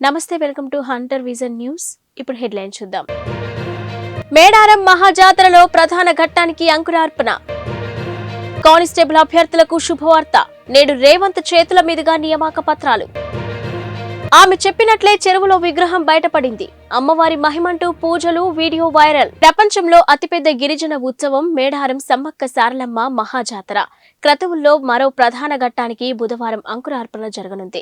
నమస్తే, welcome to Hunter vision news. ఇప్పుడు headline చూద్దాం. మేడారం మహాజాతరలో ప్రధాన ఘట్టానికి అంకురార్పణ. కానిస్టేబుల్ అభ్యర్థులకు శుభవార్త. నేడు రేవంత్ చేతుల మీదుగా నియామక పత్రాలు. ఆమె చెప్పినట్లే చెరువులో విగ్రహం బయటపడింది. అమ్మవారి మహిమంటూ పూజలు, వీడియో వైరల్. ప్రపంచంలో అతిపెద్ద గిరిజన ఉత్సవం మేడారం సమ్మక్క సారలమ్మ మహాజాతర క్రతువుల్లో మరో ప్రధాన ఘట్టానికి బుధవారం అంకురార్పణ జరగనుంది.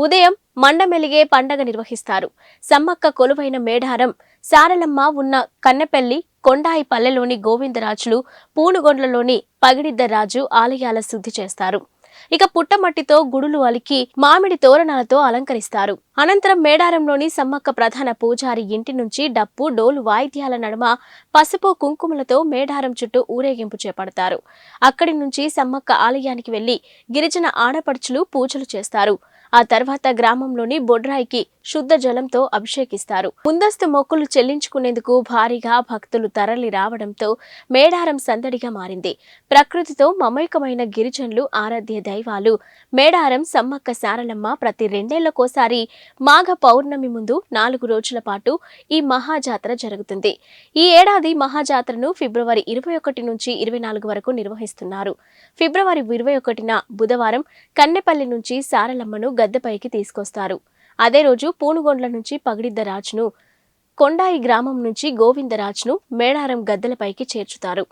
ఉదయం మండమెలిగే పండగ నిర్వహిస్తారు. సమ్మక్క కొలువైన మేడారం సారలమ్మ ఉన్న కన్నెపల్లి, కొండాయి పల్లెలోని గోవిందరాజులు, పూనుగొండ్లలోని పగిడిద్దరాజు ఆలయాల శుద్ధి చేస్తారు. ఇక పుట్టమట్టితో గుడులు అలికి మామిడి తోరణాలతో అలంకరిస్తారు. అనంతరం మేడారంలోని సమ్మక్క ప్రధాన పూజారి ఇంటి నుంచి డప్పు, డోలు వాయిద్యాల నడుమ పసుపు, కుంకుమలతో మేడారం చుట్టూ ఊరేగింపు చేపడతారు. అక్కడి నుంచి సమ్మక్క ఆలయానికి వెళ్లి గిరిజన ఆడపడుచులు పూజలు చేస్తారు. ఆ తర్వాత గ్రామంలోని బొడ్రాయికి శుద్ధ జలంతో అభిషేకిస్తారు. ముందస్తు మొక్కులు చెల్లించుకునేందుకు భారీగా భక్తులు తరలి రావడంతో మేడారం సందడిగా మారింది. ప్రకృతితో మమైకమైన గిరిజనులు ఆరాధ్య దైవాలు మేడారం సమ్మక్క సారలమ్మ ప్రతి 2 ఏళ్లకోసారి మాఘ పౌర్ణమి ముందు 4 రోజుల పాటు ఈ మహాజాతర జరుగుతుంది. ఈ ఏడాది మహాజాతరను ఫిబ్రవరి 21 నుంచి 24 వరకు నిర్వహిస్తున్నారు. ఫిబ్రవరి 21న బుధవారం కన్నెపల్లి నుంచి సారలమ్మను గద్దెపైకి తీసుకొస్తారు. అదే రోజు పూనుగొండ్ల నుంచి పగిడిద్దరాజును, కొండాయి గ్రామం నుంచి గోవిందరాజును మేడారం గద్దెలపైకి చేర్చుతారు.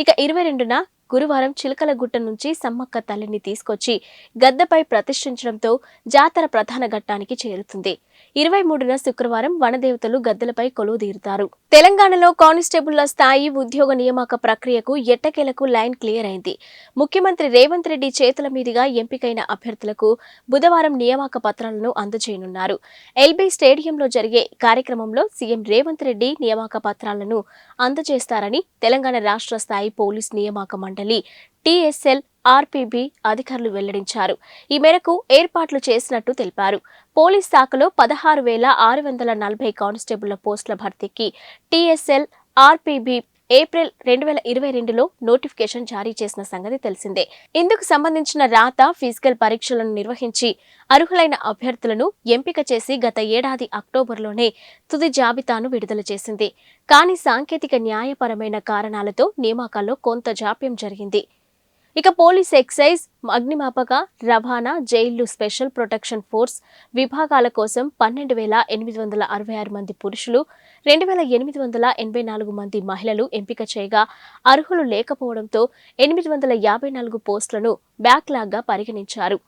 ఇక 22న గురువారం చిలకలగుట్ట నుంచి సమ్మక్క తల్లిని తీసుకొచ్చి గద్దెపై ప్రతిష్ఠించడంతో జాతర ప్రధాన ఘట్టానికి చేరుతుంది. 23న శుక్రవారం వనదేవతలు గద్దెలపై కొలువుదీరుతారు. తెలంగాణలో కానిస్టేబుళ్ల స్థాయి ఉద్యోగ నియామక ప్రక్రియకు ఎట్టకేలకు లైన్ క్లియర్ అయింది. ముఖ్యమంత్రి రేవంత్ రెడ్డి చేతుల మీదుగా ఎంపికైన అభ్యర్థులకు బుధవారం నియామక పత్రాలను అందజేయనున్నారు. ఎల్బీ స్టేడియంలో జరిగే కార్యక్రమంలో సీఎం రేవంత్ రెడ్డి నియామక పత్రాలను అందజేస్తారని తెలంగాణ రాష్ట్ర స్థాయి పోలీస్ నియామక మండలి టీఎస్ఎల్ ఆర్పీబీ అధికారులు వెల్లడించారు. ఈ మేరకు ఏర్పాట్లు చేసినట్టు తెలిపారు. పోలీస్ శాఖలో 16,640 కానిస్టేబుళ్ల పోస్టుల భర్తీకి టీఎస్ఎల్ ఆర్పీబీ ఏప్రిల్ 2022లో నోటిఫికేషన్ జారీ చేసిన సంగతి తెలిసిందే. ఇందుకు సంబంధించిన రాత, ఫిజికల్ పరీక్షలను నిర్వహించి అర్హులైన అభ్యర్థులను ఎంపిక చేసి గత ఏడాది అక్టోబర్లోనే తుది జాబితాను విడుదల చేసింది. కానీ సాంకేతిక న్యాయపరమైన కారణాలతో నియామకాల్లో కొంత జాప్యం జరిగింది. ఇక పోలీస్, ఎక్సైజ్, అగ్నిమాపక, రవాణా, జైళ్లు, స్పెషల్ ప్రొటెక్షన్ ఫోర్స్ విభాగాల కోసం 12,866 మంది పురుషులు, 2,884 మంది మహిళలు ఎంపిక చేయగా అర్హులు లేకపోవడంతో 854 పోస్టులను బ్యాక్లాగ్గా పరిగణించారు.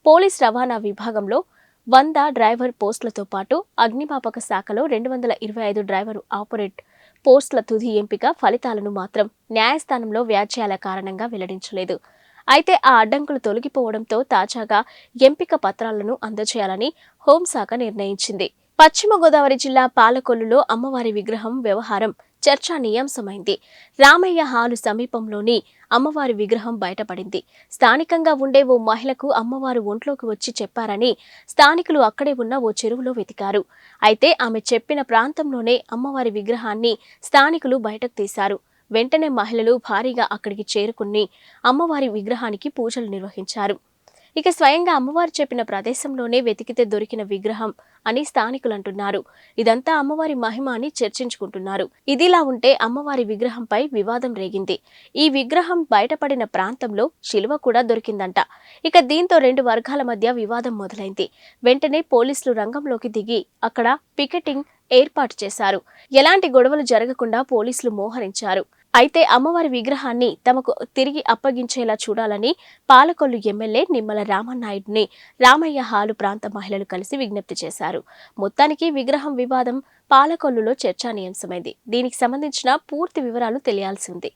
పోలీస్ రవాణా విభాగంలో 100 డ్రైవర్ పోస్టులతో పాటు అగ్నిమాపక శాఖలో 225 డ్రైవర్ ఆపరేట్ పోస్టుల తుది ఎంపిక ఫలితాలను మాత్రం న్యాయస్థానంలో వ్యాజ్యాల కారణంగా వెల్లడించలేదు. అయితే ఆ అడ్డంకులు తొలగిపోవడంతో తాజాగా ఎంపిక పత్రాలను అందజేయాలని హోంశాఖ నిర్ణయించింది. పశ్చిమ గోదావరి జిల్లా పాలకొల్లులో అమ్మవారి విగ్రహం వ్యవహారం చర్చానీయాంశమైంది. రామయ్య హాలు సమీపంలోని అమ్మవారి విగ్రహం బయటపడింది. స్థానికంగా ఉండే ఓ మహిళకు అమ్మవారు ఒంట్లోకి వచ్చి చెప్పారని స్థానికులు అక్కడే ఉన్న ఓ చెరువులో వెతికారు. అయితే ఆమె చెప్పిన ప్రాంతంలోనే అమ్మవారి విగ్రహాన్ని స్థానికులు బయటకు తీశారు. వెంటనే మహిళలు భారీగా అక్కడికి చేరుకుని అమ్మవారి విగ్రహానికి పూజలు నిర్వహించారు. ఇక స్వయంగా అమ్మవారు చెప్పిన ప్రదేశంలోనే వెతికితే దొరికిన విగ్రహం అని స్థానికులు అంటున్నారు. ఇదంతా అమ్మవారి మహిమ అని చర్చించుకుంటున్నారు. ఇదిలా ఉంటే అమ్మవారి విగ్రహంపై వివాదం రేగింది. ఈ విగ్రహం బయటపడిన ప్రాంతంలో శిలువ కూడా దొరికిందంట. ఇక దీంతో 2 వర్గాల మధ్య వివాదం మొదలైంది. వెంటనే పోలీసులు రంగంలోకి దిగి అక్కడ పికెటింగ్ ఏర్పాటు చేశారు. ఎలాంటి గొడవలు జరగకుండా పోలీసులు మోహరించారు. అయితే అమ్మవారి విగ్రహాన్ని తమకు తిరిగి అప్పగించేలా చూడాలని పాలకొల్లు ఎమ్మెల్యే నిమ్మల రామనాయుడిని రామయ్య హాలు ప్రాంత మహిళలు కలిసి విజ్ఞప్తి చేశారు. మొత్తానికి విగ్రహం వివాదం పాలకొల్లులో చర్చానీయాంశమైంది. దీనికి సంబంధించిన పూర్తి వివరాలు తెలియాల్సి ఉంది.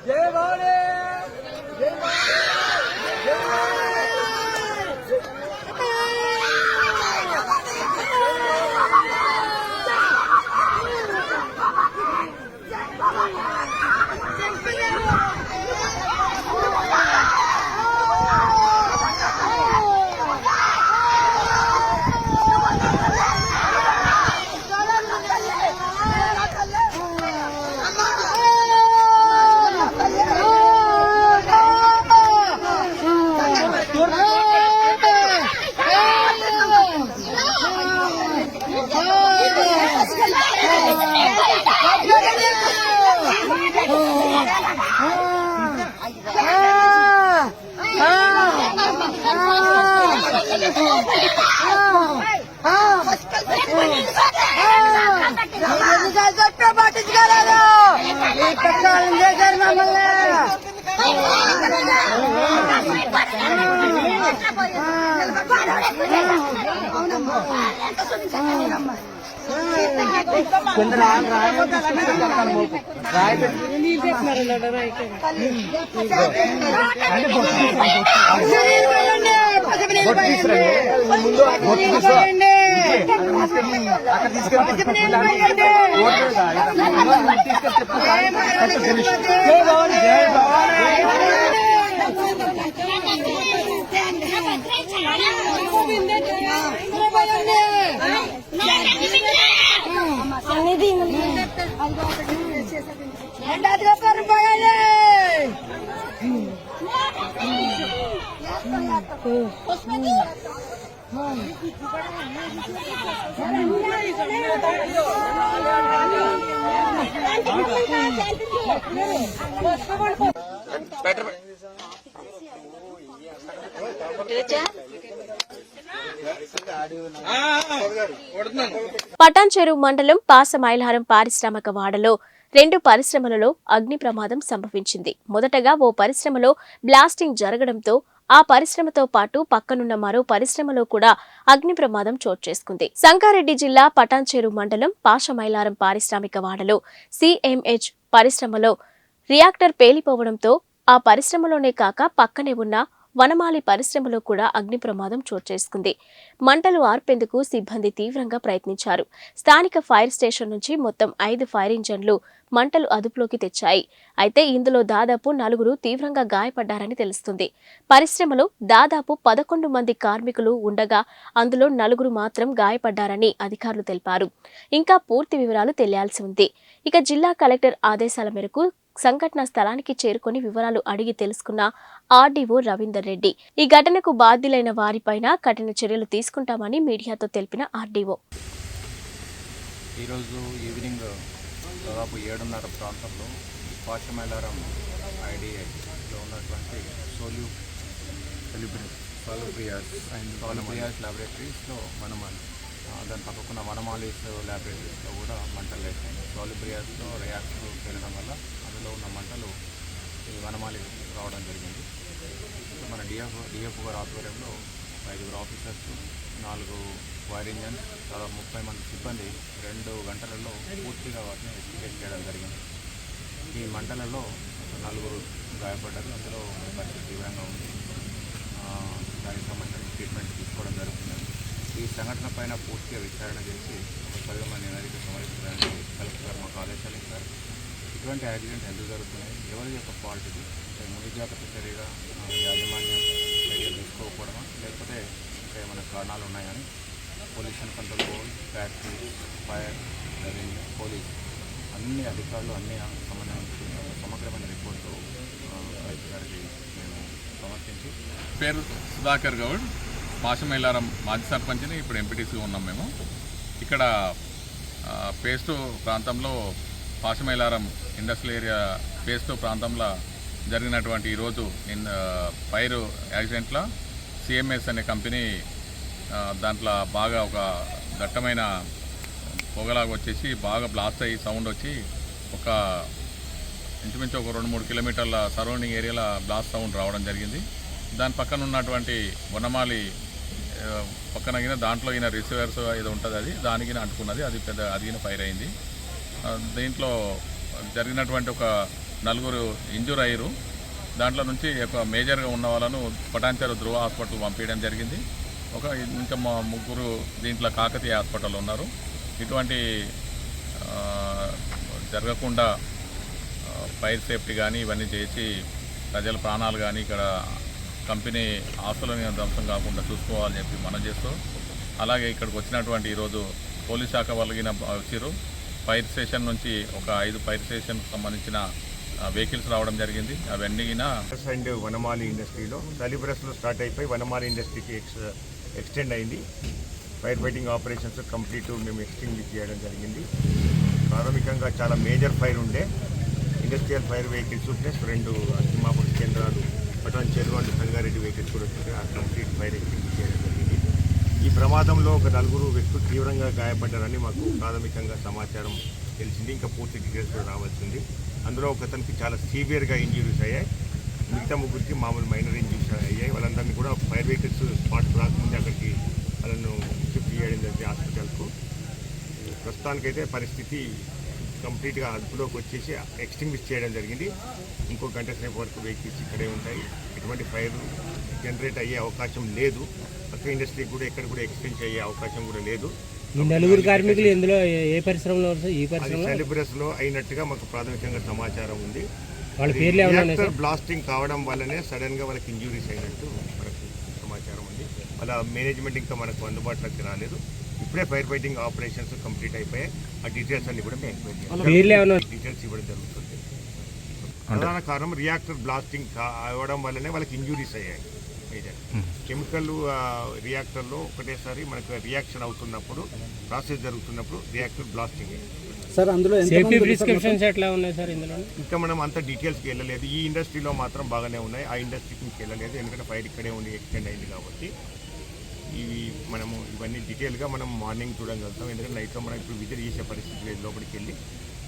జై భవానీ, జై భవానీ, జై భవానీ. పటాన్చెరు మండలం పాసమైలారం పారిశ్రామిక వాడలో 2 పరిశ్రమలలో అగ్ని ప్రమాదం సంభవించింది. మొదటగా ఓ పరిశ్రమలో బ్లాస్టింగ్ జరగడంతో ఆ పరిశ్రమతో పాటు పక్కనున్న మరో పరిశ్రమలో కూడా అగ్ని ప్రమాదం చోటు చేసుకుంది. సంగారెడ్డి జిల్లా పటాన్చెరు మండలం పాసమైలారం పారిశ్రామిక వాడలో సిఎంహెచ్ పరిశ్రమలో రియాక్టర్ పేలిపోవడంతో ఆ పరిశ్రమలోనే కాక పక్కనే ఉన్న వనమాలి పరిశ్రమలో కూడా అగ్ని ప్రమాదం చోటు చేసుకుంది. మంటలు ఆర్పేందుకు సిబ్బంది తీవ్రంగా ప్రయత్నించారు. స్థానిక ఫైర్ స్టేషన్ నుంచి మొత్తం 5 ఫైర్ ఇంజన్లు మంటలు అదుపులోకి తెచ్చాయి. అయితే ఇందులో దాదాపు 4 తీవ్రంగా గాయపడ్డారని తెలుస్తుంది. పరిశ్రమలో దాదాపు 11 మంది కార్మికులు ఉండగా అందులో 4 మాత్రం గాయపడ్డారని అధికారులు తెలిపారు. ఇంకా పూర్తి వివరాలు తెలియాల్సి ఉంది. ఇక జిల్లా కలెక్టర్ ఆదేశాల మేరకు సంఘటన స్థలానికి చేరుకుని వివరాలు అడిగి తెలుసుకున్న ఆర్డీఓ రవీందర్ రెడ్డి ఈ ఘటనకు బాధ్యులైన వారిపైన కఠిన చర్యలు తీసుకుంటామని మీడియాతో తెలిపిన ఆర్డీఓ ఈరోజు ఈవినింగ్ దాదాపు 7:30 ప్రాంతంలో పాసమైలారం ఐడిఐలో ఉన్నటువంటి సోలుబ్రియాస్ ల్యాబొరేటరీస్లో వనమాలి దాని పక్కన వనమాలిస్ ల్యాబొరేటరీస్లో కూడా మంటలు లేచాయి. సోలుబ్రియాస్లో రియాక్టర్ పేలడం వల్ల అందులో ఉన్న మంటలు ఈ వనమాలి రావడం జరిగింది. మన డిఎఫ్ గారి ఆధ్వర్యంలో 5 ఆఫీసర్స్, 4 ఫైర్ ఇంజన్స్, దాదాపు 30 మంది సిబ్బంది 2 గంటలలో పూర్తిగా వాటిని ఎస్టికేట్ చేయడం జరిగింది. ఈ మంటలలో 4 గాయపడ్డారు. అందులో పరిస్థితి తీవ్రంగా ఉంది. దానికి సంబంధించిన ట్రీట్మెంట్ తీసుకోవడం జరుగుతుంది. ఈ సంఘటన పైన పూర్తిగా విచారణ చేసి ఒక 10 మంది నివేదిక సమర్పించడానికి కలెక్టర్ గారు మాకు ఆదేశాలు ఇచ్చారు. ఇటువంటి యాక్సిడెంట్ ఎందుకు జరుగుతున్నాయి, ఎవరి యొక్క ఫాల్ట్ ఇది, ముందు జాగ్రత్త చర్యగా యాజమాన్యం చర్యలు తీసుకోకపోవడమా, లేకపోతే ఏమైనా కారణాలు ఉన్నాయని pollution control board, factory, fire, revenue, police అన్ని అధికారులు అన్ని సంబంధించిన సమగ్రమైన రిపోర్టు కలెక్టర్ గారికి మేము సమర్పించి. పేరు సుధాకర్ గౌడ్, పాసమైలారం మాజీ సర్పంచ్ని, ఇప్పుడు ఎంపీటీసీ ఉన్నాం మేము. ఇక్కడ పేస్టు ప్రాంతంలో పాసమైలారం ఇండస్ట్రియల్ ఏరియా పేస్టు ప్రాంతంలో జరిగినటువంటి ఈరోజు ఫైర్ యాక్సిడెంట్లో సిఎంఎస్ అనే కంపెనీ దాంట్లో బాగా ఒక దట్టమైన పొగలాగా వచ్చేసి బాగా బ్లాస్ట్ అయ్యి సౌండ్ వచ్చి ఒక ఇంచుమించు ఒక 2-3 కిలోమీటర్ల సరౌండింగ్ ఏరియాలో బ్లాస్ట్ సౌండ్ రావడం జరిగింది. దాని పక్కన ఉన్నటువంటి వనమాలి పక్కన దాంట్లో ఈయన రిసీవర్స్ ఏదో ఉంటుంది, అది దానికి అంటుకున్నది, అది పెద్ద అదిగిన ఫైర్ అయింది. దీంట్లో జరిగినటువంటి ఒక 4 ఇంజూర్ అయ్యారు. దాంట్లో నుంచి ఒక మేజర్గా ఉన్న వాళ్ళను పటాన్చెరు ధృవ హాస్పిటల్ పంపించడం జరిగింది. ఇంకా 3 దీంట్లో కాకతీయ హాస్పిటల్ ఉన్నారు. ఇటువంటి జరగకుండా ఫైర్ సేఫ్టీ కానీ ఇవన్నీ చేసి ప్రజల ప్రాణాలు కానీ ఇక్కడ కంపెనీ ఆస్తులని ధ్వంసం కాకుండా చూసుకోవాలని చెప్పి మనం చేస్తూ, అలాగే ఇక్కడికి వచ్చినటువంటి ఈరోజు పోలీస్ శాఖ వాళ్ళకి వచ్చారు. ఫైర్ స్టేషన్ నుంచి ఒక 5 ఫైర్ స్టేషన్కి సంబంధించిన వెహికల్స్ రావడం జరిగింది. అవన్నీ అండ్ వనమాలి ఇండస్ట్రీలో సలిబ్రస్లో స్టార్ట్ అయిపోయి వనమాలి ఇండస్ట్రీకి ఎక్స్టెండ్ అయింది. ఫైర్ ఫైటింగ్ ఆపరేషన్స్ కంప్లీట్ మేము ఎక్స్టింగ్విష్ చేయడం జరిగింది. ప్రాథమికంగా చాలా మేజర్ ఫైర్ ఉండే ఇండస్ట్రియల్ ఫైర్ వెహికల్స్ ప్లస్ 2 అగ్నిమాపక కేంద్రాలు పటాన్చెరు అండ్ సంగారెడ్డి వెహికల్స్ కూడా వచ్చి ఆ కంప్లీట్ ఫైర్ ఎక్స్టింగ్విష్ చేయడం జరిగింది. ఈ ప్రమాదంలో ఒక 4 వ్యక్తులు తీవ్రంగా గాయపడ్డారని మాకు ప్రాథమికంగా సమాచారం తెలిసింది. ఇంకా పూర్తి డీటెయిల్స్ కూడా రావాల్సింది. అందులో ఒకతనికి చాలా సీవియర్గా ఇంజ్యూరీస్ అయ్యాయి. మిగతా 3కి మామూలు మైనర్ ఇంజ్యూరీస్ అయ్యాయి. వాళ్ళందరినీ కూడా ఫైర్ వెహికల్స్ స్పాట్ రాకముందే అక్కడికి వాళ్ళను షిఫ్ట్ చేయడం జరిగింది హాస్పిటల్కు. ప్రస్తుతానికైతే పరిస్థితి కంప్లీట్గా అదుపులోకి వచ్చేసి ఎక్స్టింగ్విష్ చేయడం జరిగింది. ఇంకో గంట సేపు వరకు వెహికల్స్ ఇక్కడే ఉంటాయి. ఎటువంటి ఫైర్ జనరేట్ అయ్యే అవకాశం లేదు. పక్క ఇండస్ట్రీకి కూడా ఎక్కడ కూడా ఎక్స్టెండ్ అయ్యే అవకాశం కూడా లేదు. ఈ 4 కార్మికులు ఇందులో ఏ పరిశ్రమలో ఈ పరిశ్రమలో సెలిబ్రస్లో అయినట్టుగా మాకు ప్రాథమికంగా సమాచారం ఉంది. వాళ్ళ పేర్లు ఏమన్నా బ్లాస్టింగ్ కావడం వల్లనే సడన్గా వాళ్ళకి ఇంజ్యూరీస్ అయినట్టు మనకు సమాచారం ఉంది. వాళ్ళ మేనేజ్మెంట్ ఇంకా మనకు అందుబాటులోకి రాలేదు. ఇప్పుడే ఫైర్ ఫైటింగ్ ఆపరేషన్స్ కంప్లీట్ అయిపోయాయి. ఆ డీటెయిల్స్ అన్ని కూడా మేము డీటెయిల్స్ ఇవ్వడం జరుగుతుంది. ప్రధాన కారణం రియాక్టర్ బ్లాస్టింగ్ అవ్వడం వల్లనే వాళ్ళకి ఇంజ్యూరీస్ అయ్యాయి. కెమికల్ రియాక్టర్లో ఒకటేసారి మనకు రియాక్షన్ అవుతున్నప్పుడు ప్రాసెస్ జరుగుతున్నప్పుడు రియాక్టర్ బ్లాస్టింగ్ సార్. అందులో సేఫ్టీ ప్రిస్క్రిప్షన్స్ ఎట్లా ఉన్నాయి సార్? ఇందులో ఇంకా మనం అంత డీటెయిల్స్కి వెళ్ళలేదు. ఈ ఇండస్ట్రీలో మాత్రం బాగానే ఉన్నాయి. ఆ ఇండస్ట్రీకి ఇంకా వెళ్ళలేదు, ఎందుకంటే ఫైర్ ఇక్కడే ఉండి ఎక్స్టెండ్ అయింది కాబట్టి. మనము ఇవన్నీ డీటెయిల్గా మనం మార్నింగ్ చూడగలుగుతాం. ఎందుకంటే నైట్లో మనం ఇప్పుడు విజిట్ చేసే పరిస్థితి లేదు లోపలికి వెళ్ళి.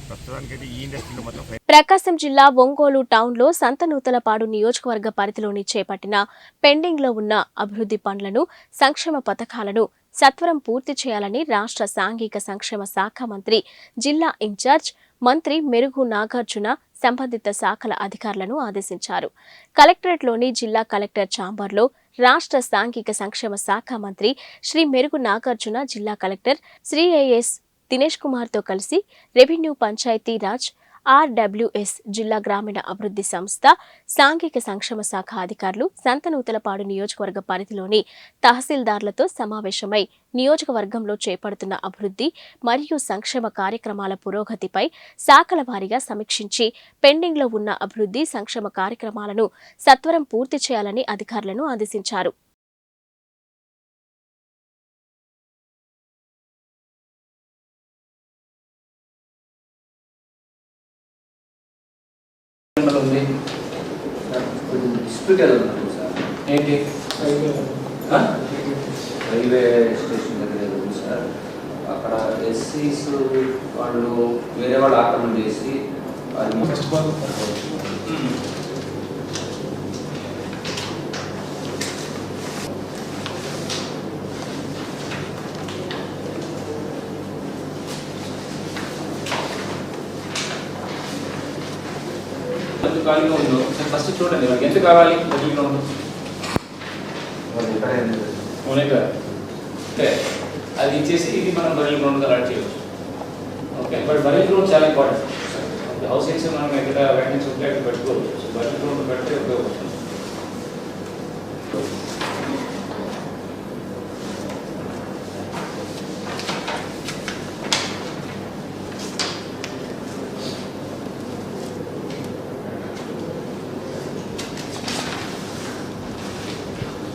ప్రస్తుతానికైతే ఈ ఇండస్ట్రీలో మాత్రం ప్రకాశం జిల్లా ఒంగోలు టౌన్లో సంతనూతలపాడు నియోజకవర్గ పరిధిలోని చేపట్టిన పెండింగ్లో ఉన్న అభివృద్ధి పనులను, సంక్షేమ పథకాలను సత్వరం పూర్తి చేయాలని రాష్ట్ర సాంఘిక సంక్షేమ శాఖ మంత్రి, జిల్లా ఇన్ఛార్జ్ మంత్రి మెరుగు నాగార్జున సంబంధిత శాఖల అధికారులను ఆదేశించారు. కలెక్టరేట్లోని జిల్లా కలెక్టర్ ఛాంబర్లో రాష్ట్ర సాంఘిక సంక్షేమ శాఖ మంత్రి శ్రీ మెరుగు నాగార్జున జిల్లా కలెక్టర్ శ్రీ ఏఎస్ దినేష్ కుమార్తో కలిసి రెవెన్యూ, పంచాయతీ రాజ్, ఆర్డబ్ల్యూఎస్, జిల్లా గ్రామీణ అభివృద్ధి సంస్థ, సాంఘిక సంక్షేమ శాఖ అధికారులు సంతనూతలపాడు నియోజకవర్గ పరిధిలోని తహసీల్దార్లతో సమావేశమై నియోజకవర్గంలో చేపడుతున్న అభివృద్ధి మరియు సంక్షేమ కార్యక్రమాల పురోగతిపై శాఖల వారీగా సమీక్షించి పెండింగ్లో ఉన్న అభివృద్ధి, సంక్షేమ కార్యక్రమాలను సత్వరం పూర్తి చేయాలని అధికారులను ఆదేశించారు. డిస్ప్యూట్ వెళ్తున్నాను సార్. ఏంటి రైల్వే స్టేషన్ దగ్గర ఉంది సార్. అక్కడ ఎస్సీస్ వాళ్ళు వేరే వాళ్ళు ఆక్రమణ చేసి ఖాళీగా ఉందో ఫస్ట్ చూడండి. వాళ్ళకి ఎంత కావాలి ఖాళీగా ఉందో ఓకే అది ఇచ్చేసి ఇది మనం బరిల్ గ్రౌండ్గా అలాట్ చేయవచ్చు. ఓకే బట్ బరిల్ గ్రౌండ్ చాలా ఇంపార్టెంట్. ఓకే హౌసింగ్స్ మనం ఎక్కడ వ్యాకెన్సీ ఉంటే అక్కడ పెట్టుకోవచ్చు. సో బరిల్ గ్రౌండ్ పెడితే ఉపయోగపడుతుంది.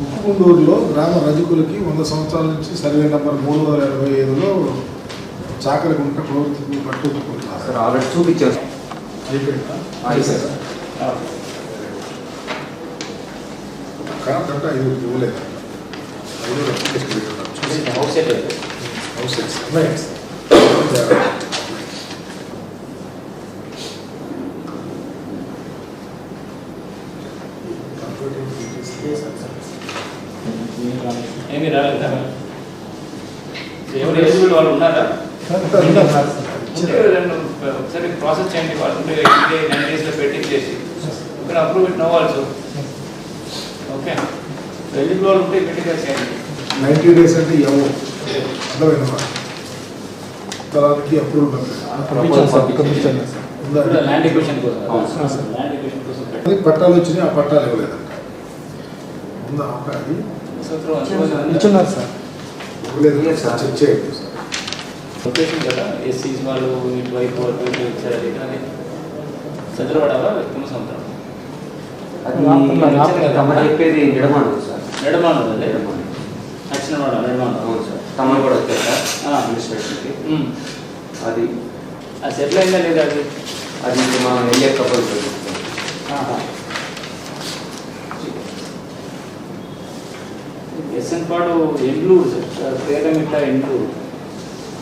ఉప్పుకుండూరులో గ్రామ రజకులకి 100 సంవత్సరాల నుంచి సర్వే నెంబర్ 385లో చాకలి గుంట ప్రవృత్తికి పట్టుకుంటున్నారు. సార్ ఆల్రెడీ చూపించారు. కరెంట్ అంటే 5 ఇవ్వలేదు. 5 అప్లికేషన్ పెట్టున్నారు. హౌస్ సెట్ హౌస్ సెట్స్ ఏమీ రాలేదా? ఎవరు ఎలిజిబుల్ వాళ్ళు ఉన్నారా? ఒకసారి ప్రాసెస్ చేయండి. వాళ్ళు ఉంటే 9 daysలో పెట్టి చేసి approve it no also. Okay eligible వాళ్ళు ఉంటే పెట్టి చేయండి. 90 days అంటే ఏమో అర్థమైనా తర్వాతకి అప్రూవ్ ల్యాండ్ ఎక్విజిషన్ కోసం పట్టాలు వచ్చినాయి. ఆ పట్టాలు ఇవ్వలేదంట. ఉందా అది ఇచ్చున్నారు సార్. ఇవ్వలేదు సార్. చెక్ చేయండి సార్. లొకేషన్ కదా ఎస్సీస్ వాళ్ళు ఇటువైపు వచ్చారు. కానీ చంద్రవాడవా సముద్రం చెప్పేది నిడమాను సార్. నిడమాను నచ్చినవాడ నిడమాను. అవును సార్. తమను కూడా వచ్చారు సార్ అడ్మినిస్ట్రేషన్కి. అది అది సెటిల్ అయిందా లేదా? అది మనం వెళ్ళే కబుల్ ఎస్ఎన్పాడు ఎండ్లూరు సార్, పేరమిట్ట ఎండ్లూరు.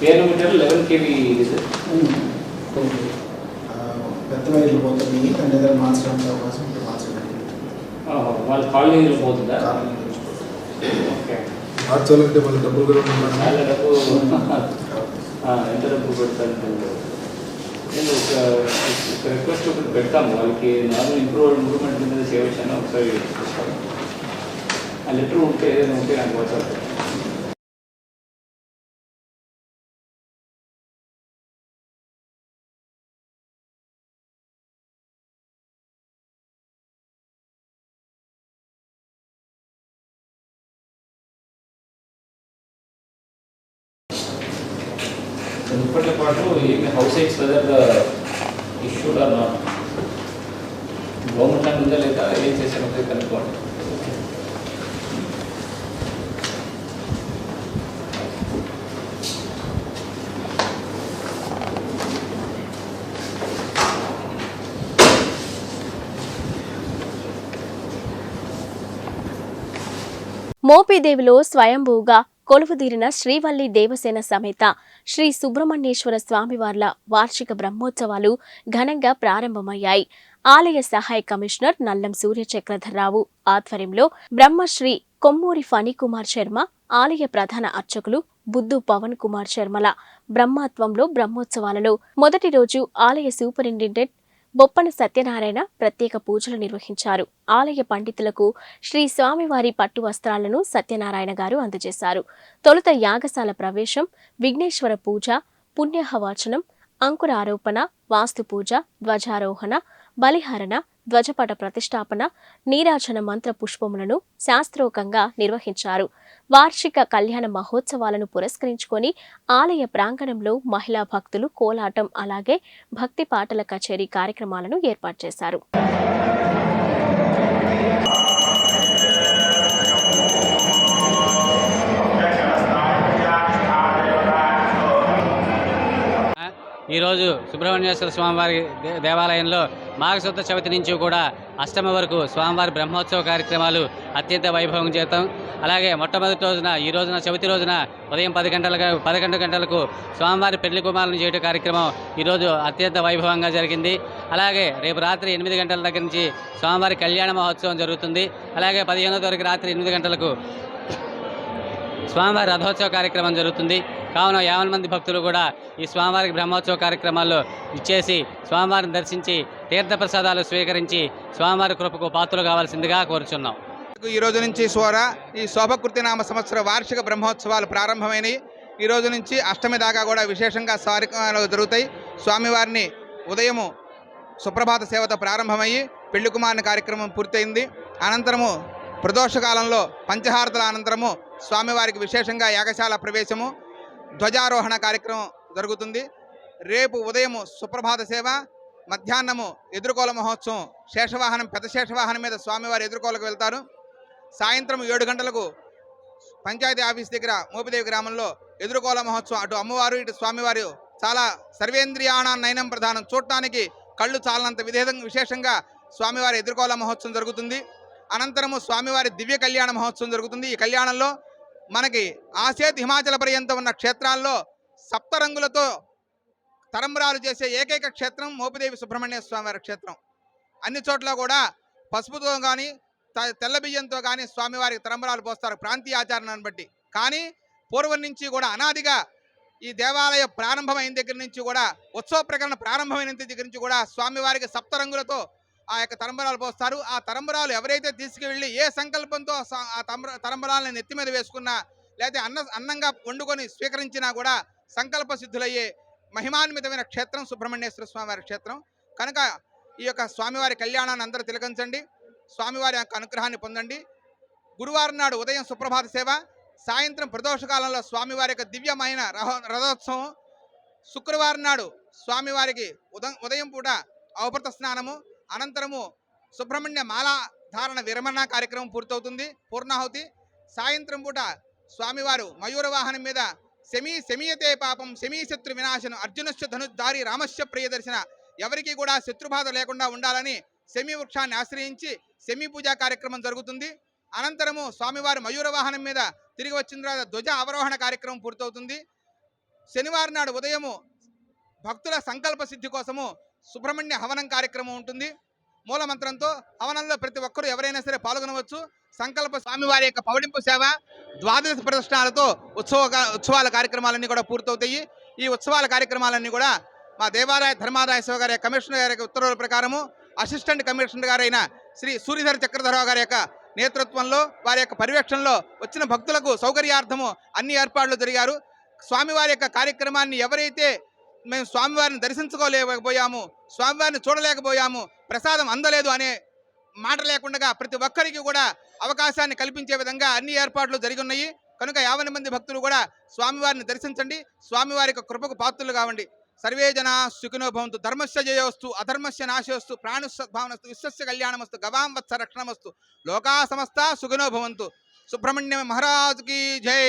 పేరమిట్ట 11 kV ఇది సార్. పెద్ద వైర్లు పోతుంది, దాని దగ్గర మార్చడానికి అవకాశం ఉంటుంది. మార్చడానికి వాళ్ళ కాలనీలో పోతుందా? ఓకే, మార్చాలంటే మళ్ళీ డబ్బులు కూడా ఉండాలి. చాలా డబ్బు. ఎంత డబ్బు పెడతారు? నేను ఒక రిక్వెస్ట్ ఒకటి పెడతాము వాళ్ళకి. నార్మల్ ఇంప్రూవ్మెంట్ మీద చేయవచ్చాను ఒకసారి చూస్తాను. ఆ లెటర్ ఉంటే ఏదైనా ఉంటే నాకు వాట్సాప్. ఇప్పటితో పాటు ఏమి house heights whether issued or not, government ఉందా లేదా ఏం చేశారో కనుక్కోండి. మోపిదేవిలో స్వయంభూగా కొలువుదీరిన శ్రీవల్లి దేవసేన సమేత శ్రీ సుబ్రహ్మణ్యేశ్వర స్వామివార్ల వార్షిక బ్రహ్మోత్సవాలు ఘనంగా ప్రారంభమయ్యాయి. ఆలయ సహాయ కమిషనర్ నల్లం సూర్యచక్రధర్రావు ఆధ్వర్యంలో బ్రహ్మశ్రీ కొమ్మూరి ఫణికుమార్ శర్మ, ఆలయ ప్రధాన అర్చకులు బుద్దు పవన్ కుమార్ శర్మల బ్రహ్మత్వంలో బ్రహ్మోత్సవాలలో మొదటి రోజు ఆలయ సూపరింటెండెంట్ బొప్పన సత్యనారాయణ ప్రత్యేక పూజలు నిర్వహించారు. ఆలయ పండితులకు శ్రీ స్వామివారి పట్టు వస్త్రాలను సత్యనారాయణ గారు అందజేశారు. తొలుత యాగశాల ప్రవేశం, విఘ్నేశ్వర పూజ, పుణ్యహవాచనం, అంకురారోపణ, వాస్తు పూజ, ధ్వజారోహణ, బలిహరణ, ధ్వజపట ప్రతిష్టాపన, నీరాజన మంత్ర పుష్పములను శాస్త్రోక్తంగా నిర్వహించారు. వార్షిక కళ్యాణ మహోత్సవాలను పురస్కరించుకొని ఆలయ ప్రాంగణంలో మహిళా భక్తులు కోలాటం, అలాగే భక్తి పాటల కచేరీ కార్యక్రమాలను ఏర్పాటు చేశారు. ఈరోజు సుబ్రహ్మణ్యేశ్వర స్వామివారి దేవాలయంలో మాఘశుద్ధ చవితి నుంచి కూడా అష్టమి వరకు స్వామివారి బ్రహ్మోత్సవ కార్యక్రమాలు అత్యంత వైభవం చేస్తాం. అలాగే మొట్టమొదటి రోజున ఈ రోజున చవితి రోజున ఉదయం 11 గంటలకు స్వామివారి పెళ్లి కుమారులను చేయడం కార్యక్రమం ఈరోజు అత్యంత వైభవంగా జరిగింది. అలాగే రేపు రాత్రి 8 గంటల దగ్గర నుంచి స్వామివారి కళ్యాణ మహోత్సవం జరుగుతుంది. అలాగే 15వ తారీఖు రాత్రి 8 గంటలకు స్వామివారి రథోత్సవ కార్యక్రమం జరుగుతుంది. కావున 50 మంది భక్తులు కూడా ఈ స్వామివారికి బ్రహ్మోత్సవ కార్యక్రమాల్లో ఇచ్చేసి స్వామివారిని దర్శించి తీర్థప్రసాదాలు స్వీకరించి స్వామివారి కృపకు పాత్రలు కావాల్సిందిగా కోరుచున్నాం. ఈ రోజు నుంచి ఈ శోభకృతి నామ సంవత్సర వార్షిక బ్రహ్మోత్సవాలు ప్రారంభమైనవి. ఈ రోజు నుంచి అష్టమి దాకా కూడా విశేషంగా కార్యక్రమాలు జరుగుతాయి. స్వామివారిని ఉదయము సుప్రభాత సేవతో ప్రారంభమయ్యి పెళ్లి కుమారుని కార్యక్రమం పూర్తయింది. అనంతరము ప్రదోషకాలంలో పంచహారతల అనంతరము స్వామివారికి విశేషంగా యాగశాల ప్రవేశము, ధ్వజారోహణ కార్యక్రమం జరుగుతుంది. రేపు ఉదయము సుప్రభాత సేవ, మధ్యాహ్నము ఎదుర్కోల మహోత్సవం, శేషవాహనం పెద్ద శేషవాహనం మీద స్వామివారి ఎదుర్కోలకు వెళ్తారు. సాయంత్రం 7 గంటలకు పంచాయతీ ఆఫీస్ దగ్గర మోపిదేవి గ్రామంలో ఎదుర్కోల మహోత్సవం. అటు అమ్మవారు ఇటు స్వామివారు చాలా సర్వేంద్రియాణ నయనం ప్రధానం, చూడటానికి కళ్ళు చాలనంత విశేషంగా స్వామివారి ఎదుర్కోల మహోత్సవం జరుగుతుంది. అనంతరము స్వామివారి దివ్య కళ్యాణ మహోత్సవం జరుగుతుంది. ఈ కళ్యాణంలో మనకి ఆసేత్ హిమాచల పర్యంతం ఉన్న క్షేత్రాల్లో సప్తరంగులతో తరంబరాలు చేసే ఏకైక క్షేత్రం మోపిదేవి సుబ్రహ్మణ్య స్వామివారి క్షేత్రం. అన్ని చోట్ల కూడా పసుపుతో కానీ తెల్ల బియ్యంతో కానీ స్వామివారికి తరంబరాలు పోస్తారు ప్రాంతీయ ఆచారాన్ని బట్టి. కానీ పూర్వం నుంచి కూడా అనాదిగా ఈ దేవాలయ ప్రారంభమైన దగ్గర నుంచి కూడా ఉత్సవ ప్రకరణ ప్రారంభమైన దగ్గర నుంచి కూడా స్వామివారికి సప్తరంగులతో ఆ యొక్క తరంబరాలు పోస్తారు. ఆ తరంబరాలు ఎవరైతే తీసుకువెళ్ళి ఏ సంకల్పంతో ఆ తరంబరాలను నెత్తి మీద వేసుకున్నా, లేకపోతే అన్నంగా వండుకొని స్వీకరించినా కూడా సంకల్ప సిద్ధులయ్యే మహిమాన్వితమైన క్షేత్రం సుబ్రహ్మణ్యేశ్వర స్వామివారి క్షేత్రం. కనుక ఈ యొక్క స్వామివారి కళ్యాణాన్ని అందరూ తిలకించండి, స్వామివారి యొక్క అనుగ్రహాన్ని పొందండి. గురువారం నాడు ఉదయం సుప్రభాత సేవ, సాయంత్రం ప్రదోషకాలంలో స్వామివారి యొక్క దివ్యమైన రథోత్సవం, శుక్రవారం నాడు స్వామివారికి ఉదయం పూట అవభృత స్నానము, అనంతరము సుబ్రహ్మణ్య మాలా ధారణ విరమణ కార్యక్రమం పూర్తవుతుంది, పూర్ణాహుతి. సాయంత్రం పూట స్వామివారు మయూర వాహనం మీద శమీయతే పాపం శమీశత్రు వినాశనం అర్జునశ్చ ధనుద్ధారి రామశ్చ ప్రియదర్శన, ఎవరికి కూడా శత్రుబాధ లేకుండా ఉండాలని శమీ వృక్షాన్ని ఆశ్రయించి శమీ పూజా కార్యక్రమం జరుగుతుంది. అనంతరము స్వామివారి మయూర వాహనం మీద తిరిగి వచ్చిన తర్వాత ధ్వజ అవరోహణ కార్యక్రమం పూర్తవుతుంది. శనివారం నాడు ఉదయము భక్తుల సంకల్ప సిద్ధి కోసము సుబ్రహ్మణ్య హవనం కార్యక్రమం ఉంటుంది. మూలమంత్రంతో హవనంలో ప్రతి ఒక్కరూ ఎవరైనా సరే పాల్గొనవచ్చు. సంకల్ప స్వామివారి యొక్క పవడింపు సేవ, ద్వాదశ ప్రదర్శనాలతో ఉత్సవాల కార్యక్రమాలన్నీ కూడా పూర్తవుతాయి. ఈ ఉత్సవాల కార్యక్రమాలన్నీ కూడా మా దేవాదాయ ధర్మాదాయ సేవ గారి కమిషనర్ గారి ఉత్తర్వుల ప్రకారము అసిస్టెంట్ కమిషనర్ గారైన శ్రీ సూర్యధర చక్రధరరావు గారి యొక్క నేతృత్వంలో, వారి యొక్క పర్యవేక్షణలో వచ్చిన భక్తులకు సౌకర్యార్థము అన్ని ఏర్పాట్లు జరిగారు. స్వామివారి యొక్క కార్యక్రమాన్ని ఎవరైతే మేము స్వామివారిని దర్శించుకోలేకపోయాము, స్వామివారిని చూడలేకపోయాము, ప్రసాదం అందలేదు అనే మాట లేకుండా ప్రతి ఒక్కరికి కూడా అవకాశాన్ని కల్పించే విధంగా అన్ని ఏర్పాట్లు జరిగి ఉన్నాయి. కనుక 50 మంది భక్తులు కూడా స్వామివారిని దర్శించండి, స్వామివారి యొక్క కృపకు పాత్రులు కావండి. సర్వే జనా సుఖినో భవంతు, ధర్మస్య జయోస్తు, అధర్మస్య నాశోస్తు, ప్రాణుసద్భావనస్తు, విశ్వస్య కళ్యాణమస్తు, గవాం వత్స రక్షణమస్తు, లోకా సమస్త సుఖినో భవంతు. సుబ్రహ్మణ్య మహారాజుకి జై.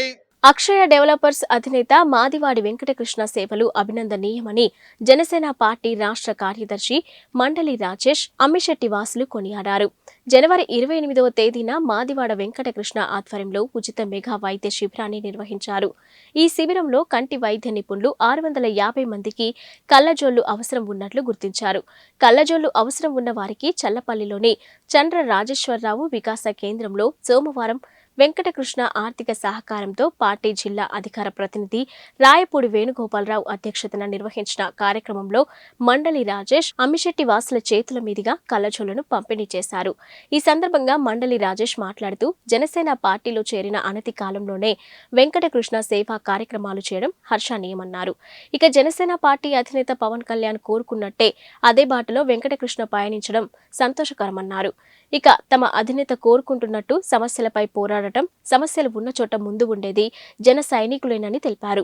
అక్షయ డెవలపర్స్ అధినేత మాదివాడి వెంకటకృష్ణ సేవలు అభినందనీయమని జనసేన పార్టీ రాష్ట్ర కార్యదర్శి మండలి రాజేష్, అమ్మిశెట్టి వాసులు కొనియాడారు. జనవరి 28వ తేదీన మాదివాడ వెంకటకృష్ణ ఆధ్వర్యంలో ఉచిత మెగా వైద్య శిబిరాన్ని నిర్వహించారు. ఈ శిబిరంలో కంటి వైద్య నిపుణులు 650 మందికి కళ్లజోళ్లు అవసరం ఉన్నట్లు గుర్తించారు. కళ్లజోళ్లు అవసరం ఉన్న వారికి చల్లపల్లిలోని చంద్ర రాజేశ్వరరావు వికాస కేంద్రంలో సోమవారం వెంకటకృష్ణ ఆర్థిక సహకారంతో పార్టీ జిల్లా అధికార ప్రతినిధి రాయపూడి వేణుగోపాలరావు అధ్యక్షతన నిర్వహించిన కార్యక్రమంలో మండలి రాజేష్, అమ్మిశెట్టి వాసుల చేతుల మీదుగా కళ్లజోళ్లను పంపిణీ చేశారు. ఈ సందర్భంగా మండలి రాజేష్ మాట్లాడుతూ జనసేన పార్టీలో చేరిన అనతి కాలంలోనే వెంకటకృష్ణ సేవా కార్యక్రమాలు చేయడం హర్షణీయమన్నారు. ఇక జనసేన పార్టీ అధినేత పవన్ కళ్యాణ్ కోరుకున్నట్టే అదే బాటలో వెంకటకృష్ణ పయనించడం సంతోషకరమన్నారు. ఇక తమ అధినేత కోరుకుంటున్నట్టు సమస్యలపై పోరాడటం, సమస్యలు ఉన్న చోట ముందు ఉండేది జన సైనికులేనని తెలిపారు.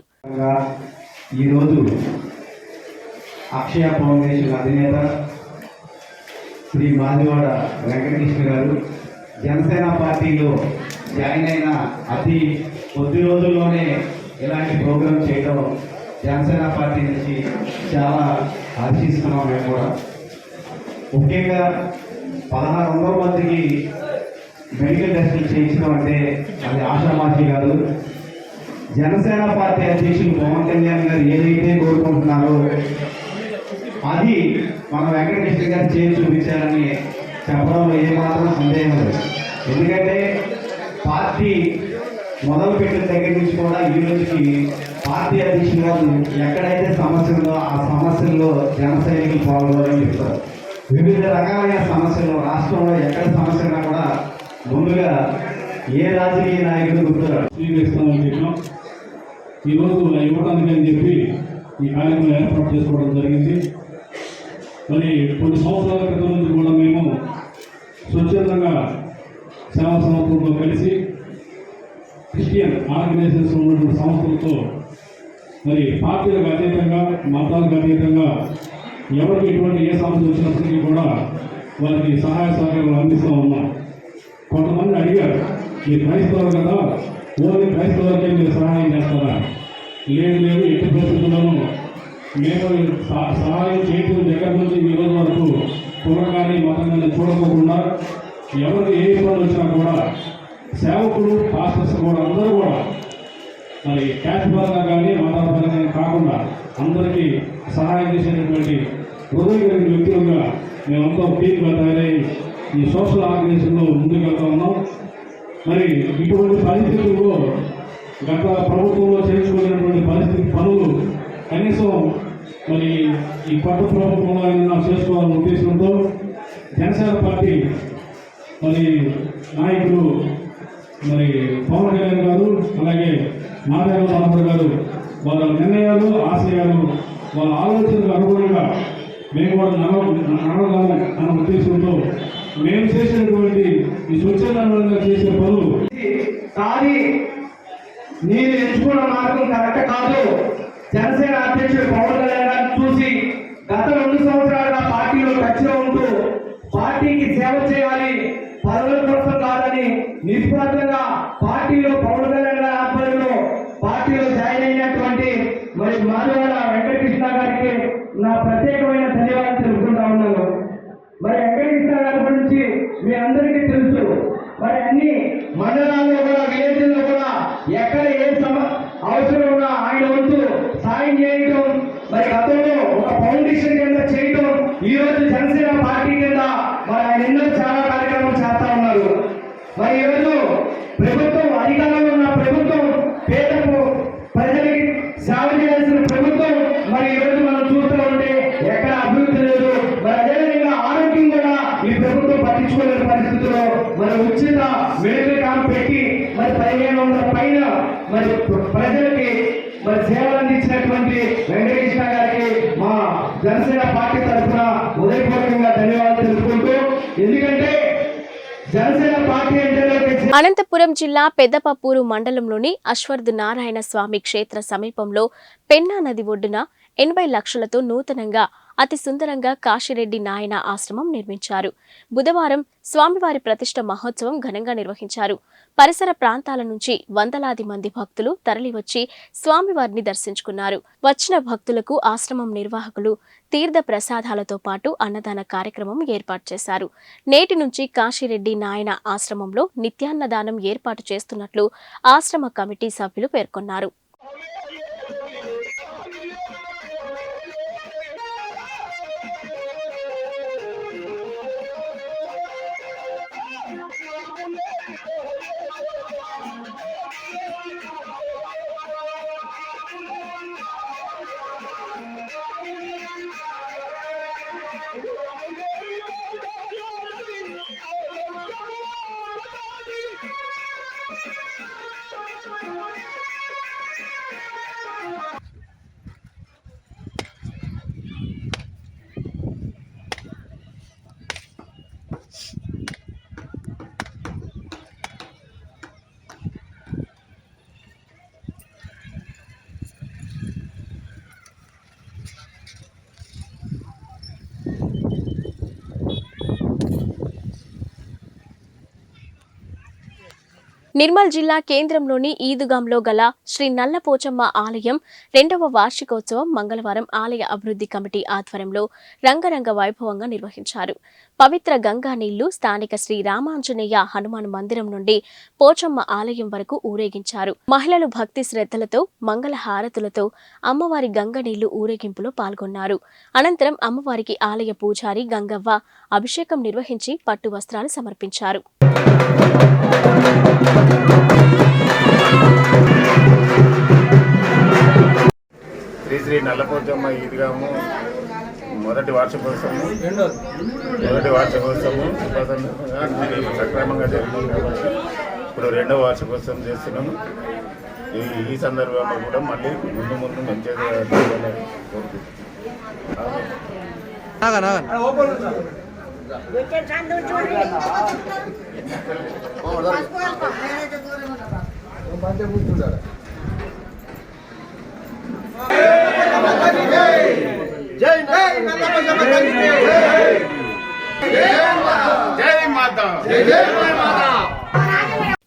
ఈరోజు అక్షయ ఫౌండేషన్ అధినేత శ్రీ మాదివాడ వెంకటకృష్ణ గారు జనసేన పార్టీలో జాయిన్ అయిన అతి కొద్ది రోజుల్లోనే ఇలాంటి ప్రోగ్రాం చేయడం జనసేన పార్టీ నుంచి చాలా హర్షిస్తున్నాం. మేము కూడా ముఖ్యంగా 1600 మందికి మెడికల్ టెస్టులు చేయించడం అంటే అది ఆషామాషి కాదు. జనసేన పార్టీ అధ్యక్షులు పవన్ కళ్యాణ్ గారు ఏదైతే కోరుకుంటున్నారో అది మన వెంకటకృష్ణ గారు చేసి చూపించారని చెప్పడంలో ఏమాత్రం సందేహం లేదు. ఎందుకంటే పార్టీ మొదలుపెట్టిన దగ్గర నుంచి కూడా ఈ రోజుకి పార్టీ అధ్యక్షులు గారు ఎక్కడైతే సమస్య ఉందో ఆ సమస్యల్లో జన సైనికులు పాల్గొనాలని చెప్తారు. వివిధ రకాలైన సమస్యలు రాష్ట్రంలో ఎక్కడ సమస్యగా కూడా ముందుగా ఏ రాజకీయ నాయకుడు గుర్తురాడు స్వీకరిస్తామని చెప్పినాం. ఈరోజు ఇవ్వడానికి అని చెప్పి ఈ కార్యక్రమం ఏర్పాటు చేసుకోవడం జరిగింది. మరి కొన్ని సంవత్సరాల క్రితం నుంచి కూడా మేము స్వచ్ఛందంగా సేవా సంస్థలతో కలిసి క్రిస్టియన్ ఆర్గనైజేషన్స్ ఉన్నటువంటి సంస్థలతో మరి పార్టీలకు అతీతంగా, మతాలకు అతీతంగా ఎవరికి ఎటువంటి ఏ సమస్య వచ్చినప్పటికీ కూడా వారికి సహాయ సహకారాలు అందిస్తూ ఉన్నాం. కొంతమంది అడిగారు, ఈ క్రైస్తవులు కదా, ఓన్లీ క్రైస్తవులకే మీరు సహాయం చేస్తారా? లేదు లేదు, ఎట్టి పరిస్థితుల్లోనూ మేము సహాయం చేయడం దగ్గర నుంచి ఈ రోజు వరకు కులం కానీ మతం కానీ చూడకోకుండా ఎవరికి ఏ ఇబ్బంది వచ్చినా కూడా సేవకులు, పాస్టర్స్ కూడా అందరూ కూడా మరి క్యాష్ పరంగా కానీ మతాల పరంగా కాకుండా అందరికీ సహాయం చేసేటటువంటి హృదయ కలిగిన వ్యక్తులుగా మేమంతా టీమ్గా తయారై ఈ సోషల్ ఆర్గనైజేషన్లో ముందుకెళ్తా ఉన్నాం. మరి ఇటువంటి పరిస్థితుల్లో గత ప్రభుత్వంలో చేయించుకునేటువంటి పనులు కనీసం మరి ఈ కొత్త ప్రభుత్వంలో అయినా చేసుకోవాలనే ఉద్దేశంతో జనసేన పార్టీ మరి నాయకులు మరి పవన్ కళ్యాణ్ గారు, అలాగే నారాయణ మనోహర్ గారు వాళ్ళ నిర్ణయాలు, ఆశయాలు, వాళ్ళ ఆలోచనలకు అనుగుణంగా మేము కూడా నడవగలం అన్న ఉద్దేశంతో మేము చేసినటువంటి ఈ స్వచ్ఛందంగా చేసే పనులు కానీ నేను ఎంచుకున్న మార్గం కరెక్ట్ కాదు. జనసేన అధ్యక్షుడు పవన్ కళ్యాణ్ గారిని చూసి గత 2 సంవత్సరాలుగా పార్టీలో టచ్లో ఉంటూ పార్టీకి సేవ చేయాలి, పదవుల కోసం కాదని నిస్వార్థంగా పార్టీలో పవన్ కళ్యాణ్ గారి ఆధ్వర్యంలో పార్టీలో జాయిన్ అయినటువంటి మరి మాదివాడ వెంకటకృష్ణ గారికి నా ప్రత్యేకమైన ధన్యవాదాలు తెలుపుకుంటా ఉన్నాను. మరి వెంకటకృష్ణ గారి గురించి మీ అందరికీ తెలుసు. మరి అన్ని సాయం చేయడం, మరి గతంలో ఒక ఫౌండేషన్ కింద చేయడం, ఈ రోజు జనసేన పార్టీ కింద మరి ఆయన ఎన్నో చాలా కార్యక్రమాలు చేస్తా ఉన్నారు. మరి ఈరోజు ప్రభుత్వం, అధికారంలో ఉన్న ప్రభుత్వం, పేదకు ప్రజలకి సేవ చేయాల్సిన ప్రభుత్వం, మరి ఈరోజు మనం చూస్తూ ఉంటే ఎక్కడ అభివృద్ధి లేదు. మరి అదేవిధంగా ఆరోగ్యం కూడా ఈ ప్రభుత్వం పట్టించుకోలేని పరిస్థితుల్లో మరి ఉచిత మెడికల్ క్యాంప్ పెట్టి మరి 1500 పైన మరి ప్రజలకి మరి సేవలు అందించినటువంటి వెంకటకృష్ణ గారికి మా జనసేన పార్టీ తరఫున హృదయపూర్వకంగా ధన్యవాదాలు తెలుపుకుంటూ, ఎందుకంటే జనసేన పార్టీ అంటే అనంతపురం జిల్లా పెద్దపప్పూరు మండలంలోని అశ్వర్ధ్ నారాయణ స్వామి క్షేత్ర సమీపంలో పెన్నా నది ఒడ్డున 80 లక్షలతో నూతనంగా అతి సుందరంగా కాశిరెడ్డి నాయన ఆశ్రమం నిర్మించారు. బుధవారం స్వామివారి ప్రతిష్ఠ మహోత్సవం ఘనంగా నిర్వహించారు. పరిసర ప్రాంతాల నుంచి వందలాది మంది భక్తులు తరలివచ్చి స్వామివారిని దర్శించుకున్నారు. వచ్చిన భక్తులకు ఆశ్రమం నిర్వాహకులు తీర్థ ప్రసాదాలతో పాటు అన్నదాన కార్యక్రమం ఏర్పాటు చేశారు. నేటి నుంచి కాశిరెడ్డి నాయన ఆశ్రమంలో నిత్యాన్నదానం ఏర్పాటు చేస్తున్నట్లు ఆశ్రమ కమిటీ సభ్యులు పేర్కొన్నారు. నిర్మల్ జిల్లా కేంద్రంలోని ఈదుగాంలో గల శ్రీ నల్లపోచమ్మ ఆలయం 2వ వార్షికోత్సవం మంగళవారం ఆలయ అభివృద్ధి కమిటీ ఆధ్వర్యంలో రంగరంగ వైభవంగా నిర్వహించారు. పవిత్ర గంగా నీళ్లు స్థానిక శ్రీ రామాంజనేయ హనుమాన్ మందిరం నుండి పోచమ్మ ఆలయం వరకు ఊరేగించారు. మహిళలు భక్తి శ్రద్ధలతో మంగళ హారతులతో అమ్మవారి గంగ నీళ్లు ఊరేగింపులో పాల్గొన్నారు. అనంతరం అమ్మవారికి ఆలయ పూజారి గంగవ్వ అభిషేకం నిర్వహించి పట్టు వస్త్రాలు సమర్పించారు. శ్రీ శ్రీ నల్లపోచమ్మ ఈద్గాము మొదటి వార్షికోత్సవము సక్రమంగా జరిగింది కాబట్టి ఇప్పుడు 2వ వార్షికోత్సవం చేస్తున్నాము. ఈ సందర్భంలో కూడా మళ్ళీ ముందు మంచిగా కోరుకుంటున్నాను.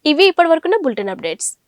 ఇవి ఇప్పటివరకున్న బులెటిన్ అప్డేట్స్.